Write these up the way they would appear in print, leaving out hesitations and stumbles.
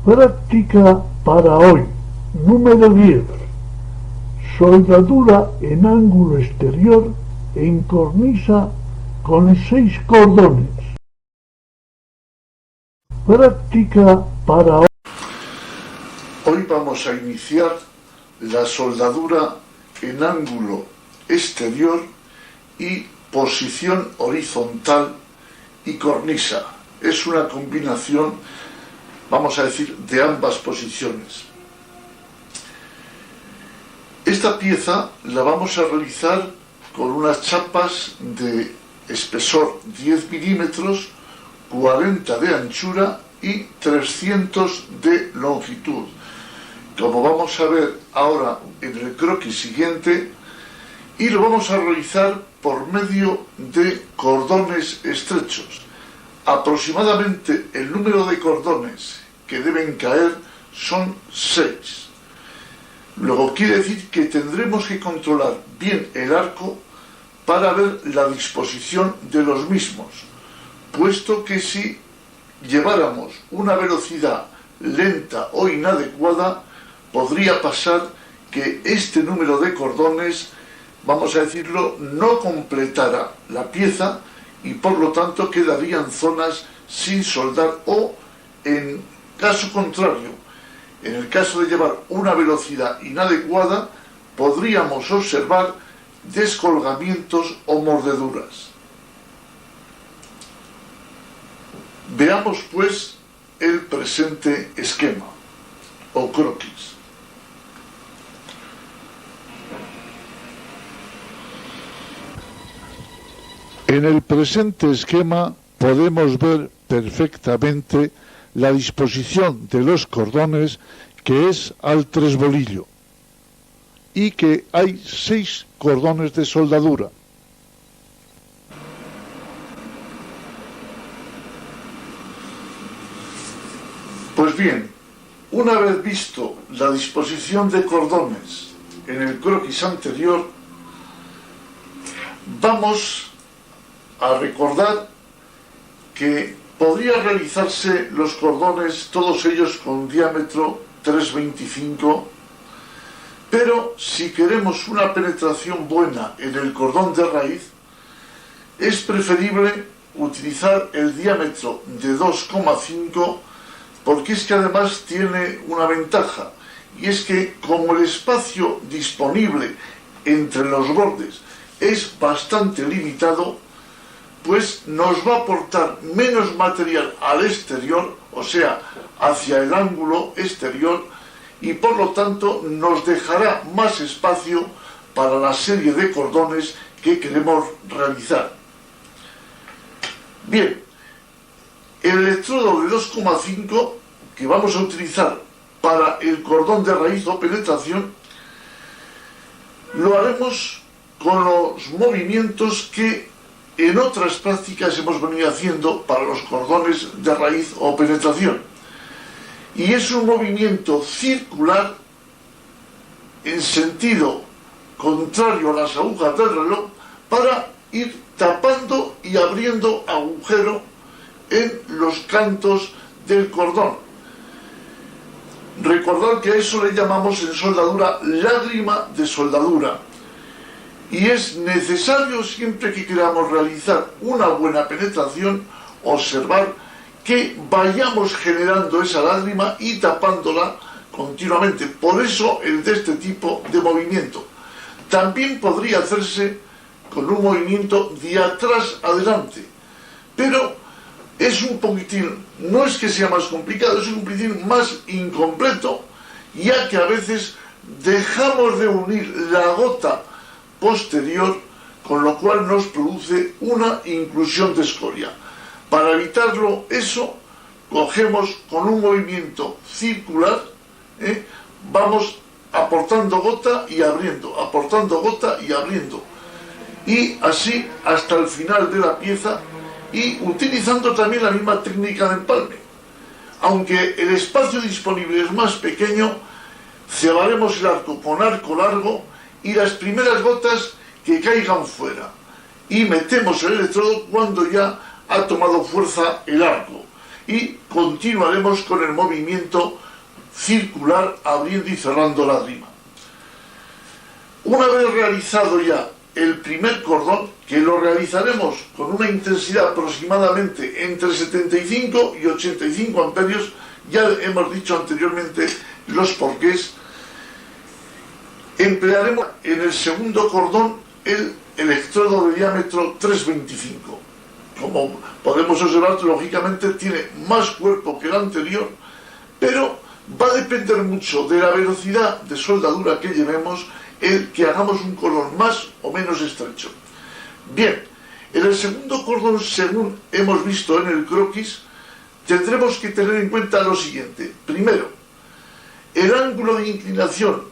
Práctica para hoy. Número 10. Soldadura en ángulo exterior en cornisa con 6 cordones. Práctica para hoy. Hoy vamos a iniciar la soldadura en ángulo exterior y posición horizontal y cornisa. Es una combinación, vamos a decir, de ambas posiciones. Esta pieza la vamos a realizar con unas chapas de espesor 10 milímetros, 40 de anchura y 300 de longitud. Como vamos a ver ahora en el croquis siguiente, y lo vamos a realizar por medio de cordones estrechos. Aproximadamente el número de cordones que deben caer son 6. Luego quiere decir que tendremos que controlar bien el arco para ver la disposición de los mismos, puesto que si lleváramos una velocidad lenta o inadecuada, podría pasar que este número de cordones, vamos a decirlo, no completara la pieza y por lo tanto quedarían zonas sin soldar o, en caso contrario, en el caso de llevar una velocidad inadecuada, podríamos observar descolgamientos o mordeduras. Veamos pues el presente esquema o croquis. En el presente esquema podemos ver perfectamente la disposición de los cordones, que es al tresbolillo, y que hay 6 cordones de soldadura. Pues bien, una vez visto la disposición de cordones en el croquis anterior, vamos a recordar que podría realizarse los cordones, todos ellos con diámetro 3,25, pero si queremos una penetración buena en el cordón de raíz, es preferible utilizar el diámetro de 2,5, porque es que además tiene una ventaja, y es que como el espacio disponible entre los bordes es bastante limitado, pues nos va a aportar menos material al exterior, o sea, hacia el ángulo exterior, y por lo tanto nos dejará más espacio para la serie de cordones que queremos realizar. Bien, el electrodo de 2,5 que vamos a utilizar para el cordón de raíz o penetración, lo haremos con los movimientos que en otras prácticas hemos venido haciendo para los cordones de raíz o penetración. Y es un movimiento circular en sentido contrario a las agujas del reloj para ir tapando y abriendo agujero en los cantos del cordón. Recordad que a eso le llamamos en soldadura lágrima de soldadura. Y es necesario, siempre que queramos realizar una buena penetración, observar que vayamos generando esa lágrima y tapándola continuamente. Por eso el de este tipo de movimiento. También podría hacerse con un movimiento de atrás adelante, pero es un poquitín, no es que sea más complicado, es un poquitín más incompleto, ya que a veces dejamos de unir la gota posterior, con lo cual nos produce una inclusión de escoria. Para evitarlo eso, cogemos con un movimiento circular, vamos aportando gota y abriendo, aportando gota y abriendo, y así hasta el final de la pieza, y utilizando también la misma técnica de empalme. Aunque el espacio disponible es más pequeño, cebaremos el arco con arco largo y las primeras gotas que caigan fuera, y metemos el electrodo cuando ya ha tomado fuerza el arco. y continuaremos con el movimiento circular abriendo y cerrando la rima. Una vez realizado ya el primer cordón, que lo realizaremos con una intensidad aproximadamente entre 75 y 85 amperios, ya hemos dicho anteriormente los porqués, emplearemos en el segundo cordón el electrodo de diámetro 325. Como podemos observar, lógicamente tiene más cuerpo que el anterior, pero va a depender mucho de la velocidad de soldadura que llevemos el que hagamos un cordón más o menos estrecho. Bien, en el segundo cordón, según hemos visto en el croquis, tendremos que tener en cuenta lo siguiente. Primero, el ángulo de inclinación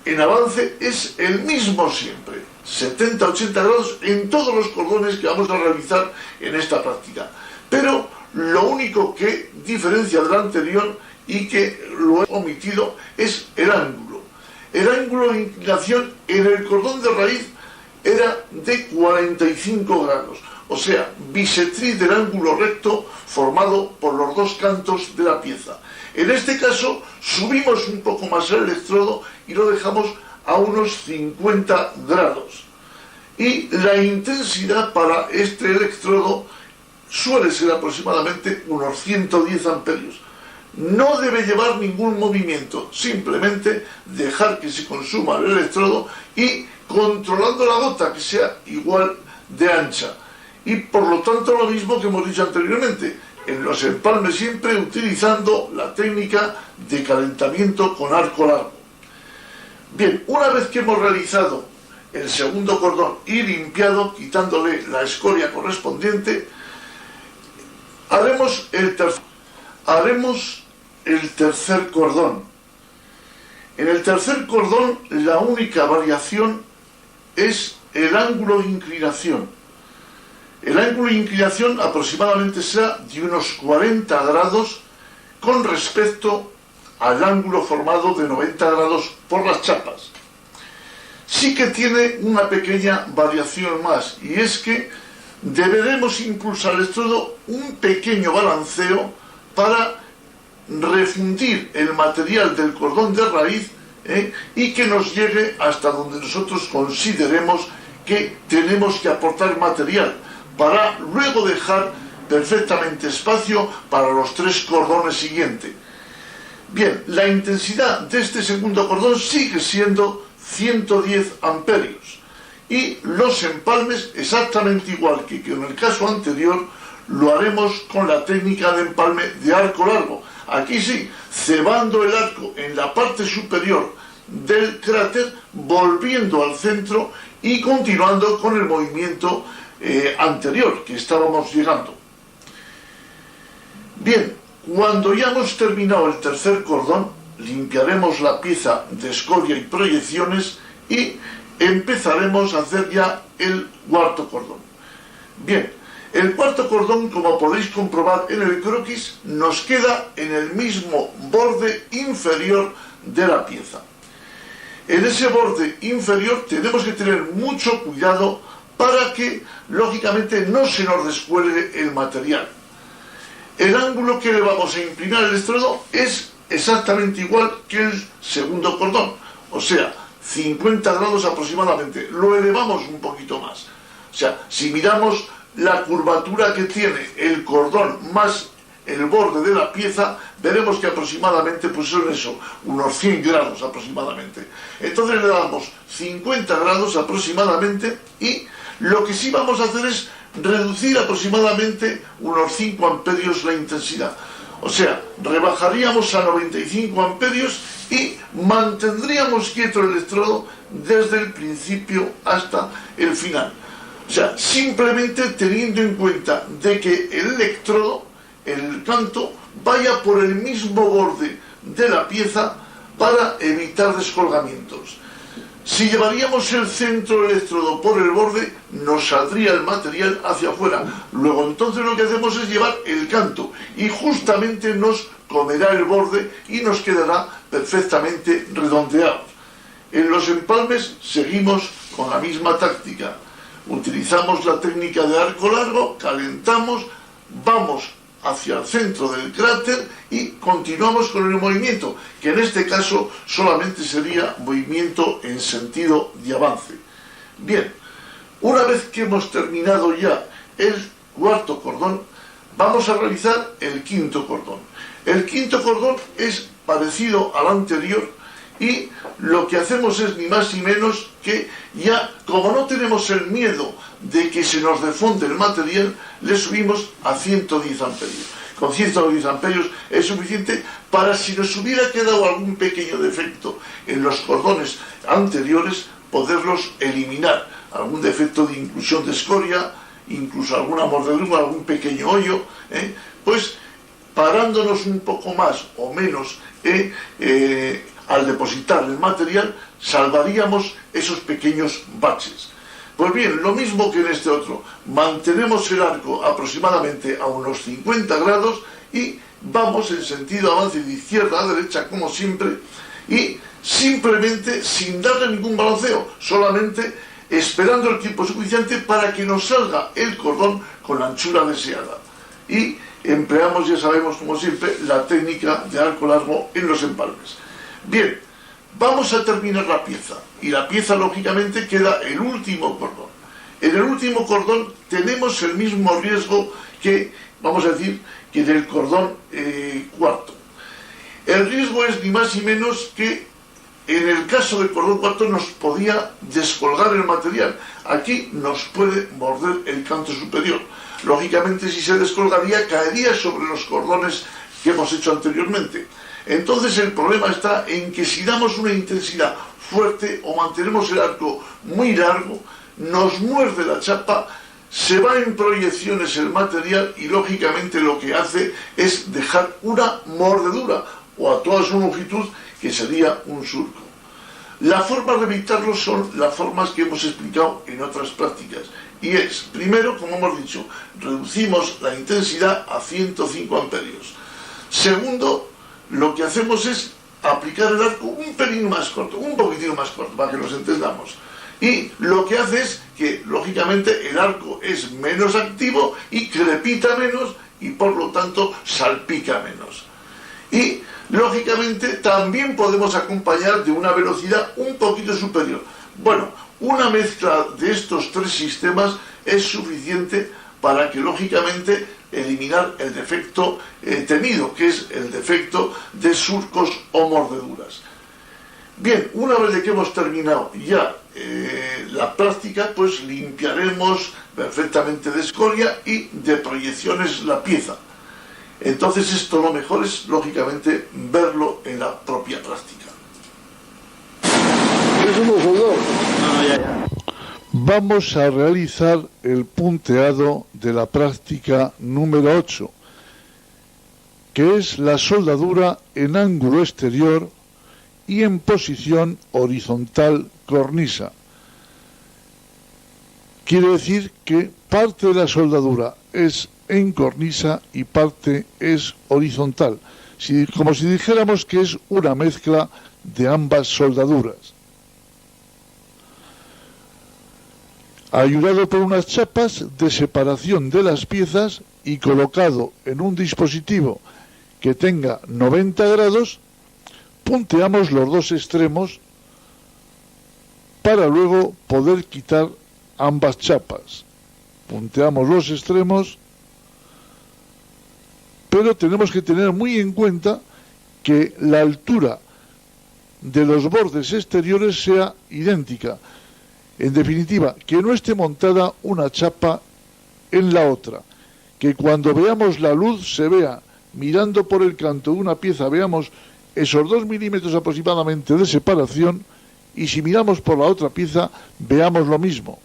en avance es el mismo siempre, 70-80 grados en todos los cordones que vamos a realizar en esta práctica. Pero lo único que diferencia del anterior y que lo he omitido es el ángulo. El ángulo de inclinación en el cordón de raíz era de 45 grados, o sea, bisectriz del ángulo recto formado por los dos cantos de la pieza. En este caso, subimos un poco más el electrodo y lo dejamos a unos 50 grados. Y la intensidad para este electrodo suele ser aproximadamente unos 110 amperios. No debe llevar ningún movimiento, simplemente dejar que se consuma el electrodo y controlando la gota que sea igual de ancha. Y por lo tanto lo mismo que hemos dicho anteriormente, en los empalmes siempre utilizando la técnica de calentamiento con arco largo. Bien, una vez que hemos realizado el segundo cordón y limpiado, quitándole la escoria correspondiente, haremos el tercer cordón. En el tercer cordón la única variación es el ángulo de inclinación. El ángulo de inclinación aproximadamente será de unos 40 grados con respecto al ángulo formado de 90 grados por las chapas. Sí que tiene una pequeña variación más, y es que deberemos impulsar el electrodo un pequeño balanceo para refundir el material del cordón de raíz y que nos llegue hasta donde nosotros consideremos que tenemos que aportar material, para luego dejar perfectamente espacio para los tres cordones siguientes. Bien, la intensidad de este segundo cordón sigue siendo 110 amperios y los empalmes exactamente igual que en el caso anterior lo haremos con la técnica de empalme de arco largo. Aquí sí, cebando el arco en la parte superior del cráter, volviendo al centro y continuando con el movimiento anterior que estábamos llegando. Bien, cuando ya hemos terminado el tercer cordón, limpiaremos la pieza de escoria y proyecciones y empezaremos a hacer ya el cuarto cordón. Bien, el cuarto cordón, como podéis comprobar en el croquis, nos queda en el mismo borde inferior de la pieza. En ese borde inferior tenemos que tener mucho cuidado para que, lógicamente, no se nos descuelgue el material. El ángulo que le vamos a inclinar el electrodo es exactamente igual que el segundo cordón, o sea, 50 grados aproximadamente. Lo elevamos un poquito más. O sea, si miramos la curvatura que tiene el cordón más el borde de la pieza, veremos que aproximadamente pues son eso, unos 100 grados aproximadamente. Entonces le damos 50 grados aproximadamente y lo que sí vamos a hacer es reducir aproximadamente unos 5 amperios la intensidad. O sea, rebajaríamos a 95 amperios y mantendríamos quieto el electrodo desde el principio hasta el final. O sea, simplemente teniendo en cuenta de que el electrodo, el canto, vaya por el mismo borde de la pieza para evitar descolgamientos. Si llevaríamos el centro del electrodo por el borde, nos saldría el material hacia afuera. Luego entonces lo que hacemos es llevar el canto y justamente nos comerá el borde y nos quedará perfectamente redondeado. En los empalmes seguimos con la misma táctica. Utilizamos la técnica de arco largo, calentamos, vamos hacia el centro del cráter y continuamos con el movimiento, que en este caso solamente sería movimiento en sentido de avance. Bien, una vez que hemos terminado ya el cuarto cordón, vamos a realizar el quinto cordón. El quinto cordón es parecido al anterior y lo que hacemos es ni más ni menos que ya, como no tenemos el miedo de que se nos defonde el material, le subimos a 110 amperios. Con 110 amperios es suficiente para, si nos hubiera quedado algún pequeño defecto en los cordones anteriores, poderlos eliminar. Algún defecto de inclusión de escoria, incluso alguna mordedura, algún pequeño hoyo, pues parándonos un poco más o menos al depositar el material, salvaríamos esos pequeños baches. Pues bien, lo mismo que en este otro, mantenemos el arco aproximadamente a unos 50 grados y vamos en sentido avance de izquierda a derecha, como siempre, y simplemente sin darle ningún balanceo, solamente esperando el tiempo suficiente para que nos salga el cordón con la anchura deseada. Y empleamos, ya sabemos, como siempre, la técnica de arco largo en los empalmes. Bien, vamos a terminar la pieza, y la pieza lógicamente queda el último cordón. En el último cordón tenemos el mismo riesgo que, vamos a decir, que del cordón cuarto. El riesgo es ni más ni menos que en el caso del cordón cuarto nos podía descolgar el material. Aquí nos puede morder el canto superior. Lógicamente, si se descolgaría, caería sobre los cordones que hemos hecho anteriormente. Entonces el problema está en que si damos una intensidad fuerte o mantenemos el arco muy largo, nos muerde la chapa, se va en proyecciones el material y lógicamente lo que hace es dejar una mordedura o a toda su longitud, que sería un surco. La forma de evitarlo son las formas que hemos explicado en otras prácticas, y es, primero, como hemos dicho, reducimos la intensidad a 105 amperios. Segundo, lo que hacemos es aplicar el arco un pelín más corto, un poquitino más corto, para que nos entendamos. Y lo que hace es que, lógicamente, el arco es menos activo y crepita menos y, por lo tanto, salpica menos. Y, lógicamente, también podemos acompañar de una velocidad un poquito superior. Bueno, una mezcla de estos tres sistemas es suficiente para que, lógicamente, eliminar el defecto temido, que es el defecto de surcos o mordeduras. Bien, una vez de que hemos terminado ya la práctica, pues limpiaremos perfectamente de escoria y de proyecciones la pieza. Entonces esto lo mejor es, lógicamente, verlo en la propia práctica. Vamos a realizar el punteado de la práctica número 8, que es la soldadura en ángulo exterior y en posición horizontal cornisa. Quiere decir que parte de la soldadura es en cornisa y parte es horizontal, como si dijéramos que es una mezcla de ambas soldaduras. Ayudado por unas chapas de separación de las piezas y colocado en un dispositivo que tenga 90 grados, punteamos los dos extremos para luego poder quitar ambas chapas. Punteamos los extremos, pero tenemos que tener muy en cuenta que la altura de los bordes exteriores sea idéntica. En definitiva, que no esté montada una chapa en la otra, que cuando veamos la luz se vea, mirando por el canto de una pieza, veamos esos 2 milímetros aproximadamente de separación, y si miramos por la otra pieza, veamos lo mismo.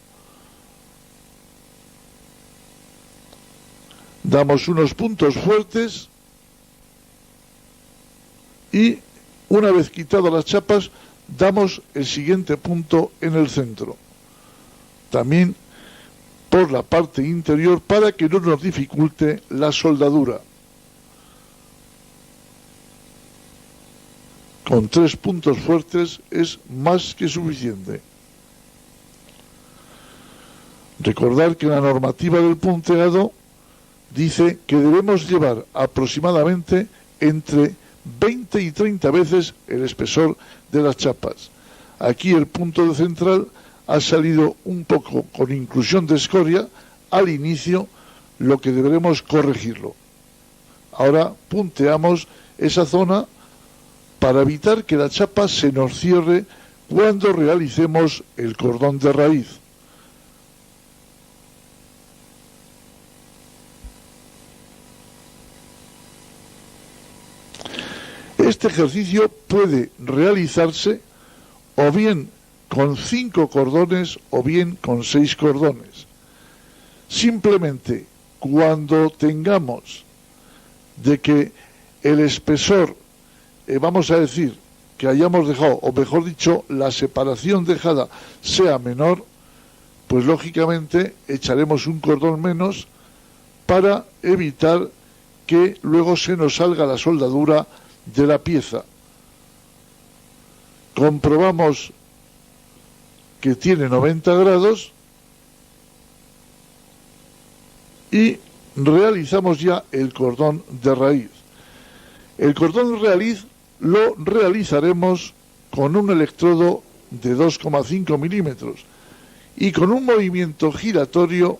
Damos unos puntos fuertes y, una vez quitadas las chapas, damos el siguiente punto en el centro, también por la parte interior, para que no nos dificulte la soldadura. Con 3 puntos fuertes es más que suficiente. Recordar que la normativa del punteado dice que debemos llevar aproximadamente entre 20 y 30 veces el espesor de las chapas. Aquí el punto de central ha salido un poco con inclusión de escoria al inicio, lo que deberemos corregirlo. Ahora punteamos esa zona para evitar que la chapa se nos cierre cuando realicemos el cordón de raíz. Este ejercicio puede realizarse o bien con 5 cordones o bien con 6 cordones. Simplemente cuando tengamos de que el espesor, vamos a decir, que hayamos dejado, o mejor dicho, la separación dejada sea menor, pues lógicamente echaremos un cordón menos para evitar que luego se nos salga la soldadura de la pieza. Comprobamos que tiene 90 grados y realizamos ya el cordón de raíz. El cordón de raíz lo realizaremos con un electrodo de 2,5 milímetros y con un movimiento giratorio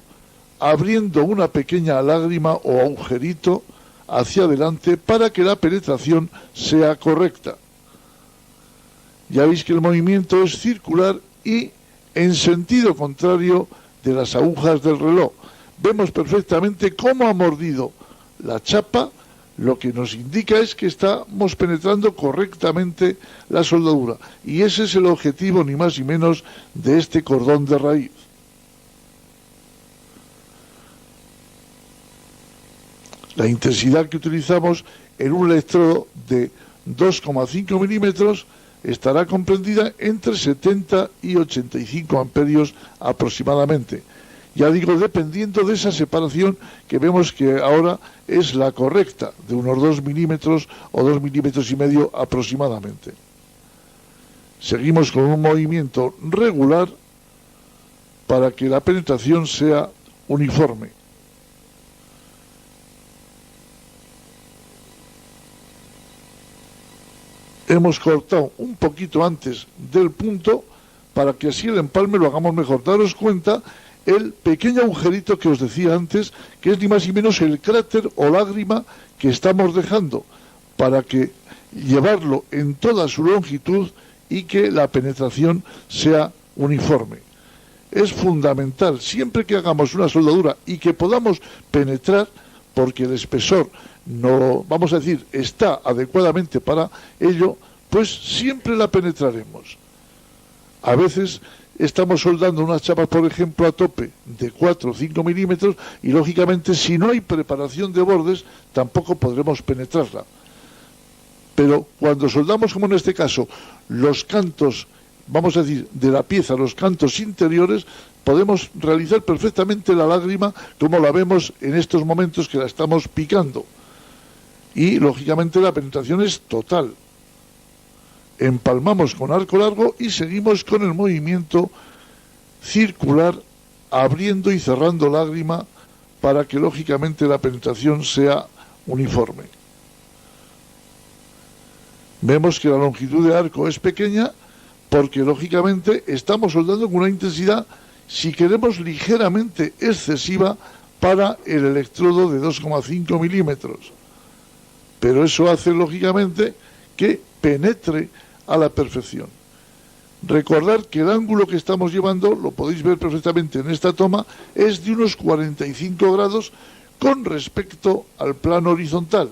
abriendo una pequeña lágrima o agujerito hacia adelante para que la penetración sea correcta. Ya veis que el movimiento es circular y en sentido contrario de las agujas del reloj. Vemos perfectamente cómo ha mordido la chapa, lo que nos indica es que estamos penetrando correctamente la soldadura. Y ese es el objetivo, ni más ni menos, de este cordón de raíz. La intensidad que utilizamos en un electrodo de 2,5 milímetros estará comprendida entre 70 y 85 amperios aproximadamente. Ya digo, dependiendo de esa separación que vemos que ahora es la correcta, de unos 2 milímetros o 2 milímetros y medio aproximadamente. Seguimos con un movimiento regular para que la penetración sea uniforme. Hemos cortado un poquito antes del punto para que así el empalme lo hagamos mejor. Daros cuenta el pequeño agujerito que os decía antes, que es ni más ni menos el cráter o lágrima que estamos dejando para que llevarlo en toda su longitud y que la penetración sea uniforme. Es fundamental, siempre que hagamos una soldadura y que podamos penetrar, porque el espesor no, vamos a decir, está adecuadamente para ello, pues siempre la penetraremos. A veces estamos soldando unas chapas, por ejemplo, a tope de 4 o 5 milímetros y, lógicamente, si no hay preparación de bordes, tampoco podremos penetrarla. Pero cuando soldamos, como en este caso, los cantos, vamos a decir, de la pieza, los cantos interiores, podemos realizar perfectamente la lágrima como la vemos en estos momentos que la estamos picando. Y, lógicamente, la penetración es total. Empalmamos con arco largo y seguimos con el movimiento circular, abriendo y cerrando lágrima para que, lógicamente, la penetración sea uniforme. Vemos que la longitud de arco es pequeña porque, lógicamente, estamos soldando con una intensidad, si queremos, ligeramente excesiva para el electrodo de 2,5 milímetros. Pero eso hace, lógicamente, que penetre a la perfección. Recordad que el ángulo que estamos llevando, lo podéis ver perfectamente en esta toma, es de unos 45 grados con respecto al plano horizontal.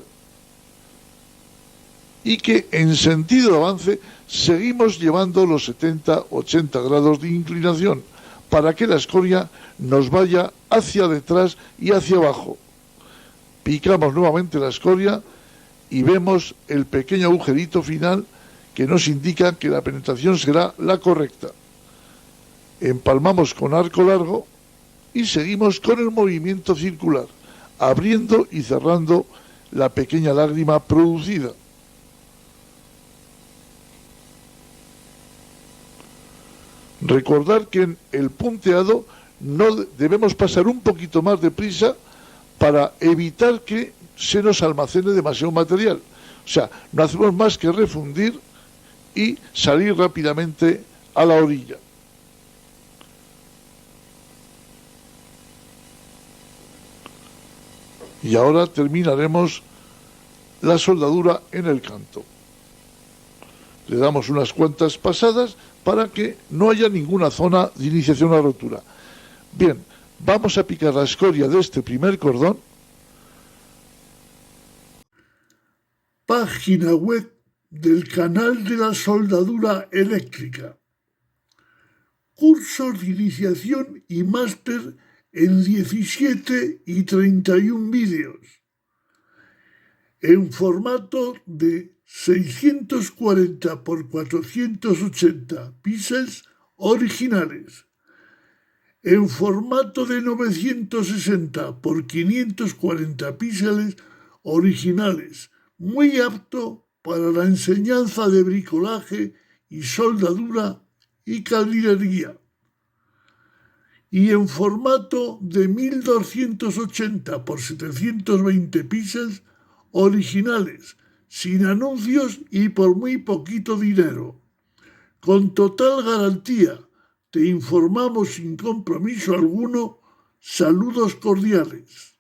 Y que en sentido de avance seguimos llevando los 70-80 grados de inclinación para que la escoria nos vaya hacia detrás y hacia abajo. Picamos nuevamente la escoria y vemos el pequeño agujerito final que nos indica que la penetración será la correcta. Empalmamos con arco largo y seguimos con el movimiento circular, abriendo y cerrando la pequeña lágrima producida. Recordar que en el punteado no debemos pasar un poquito más de prisa para evitar que se nos almacene demasiado material. O sea, no hacemos más que refundir y salir rápidamente a la orilla. Y ahora terminaremos la soldadura en el canto. Le damos unas cuantas pasadas para que no haya ninguna zona de iniciación a rotura. Bien, vamos a picar la escoria de este primer cordón. Página web del canal de la soldadura eléctrica. Cursos de iniciación y máster en 17 y 31 vídeos, en formato de 640 por 480 píxeles originales, en formato de 960 por 540 píxeles originales, muy apto para la enseñanza de bricolaje y soldadura y calderería, y en formato de 1280 por 720 píxeles originales, sin anuncios y por muy poquito dinero. Con total garantía, te informamos sin compromiso alguno. Saludos cordiales.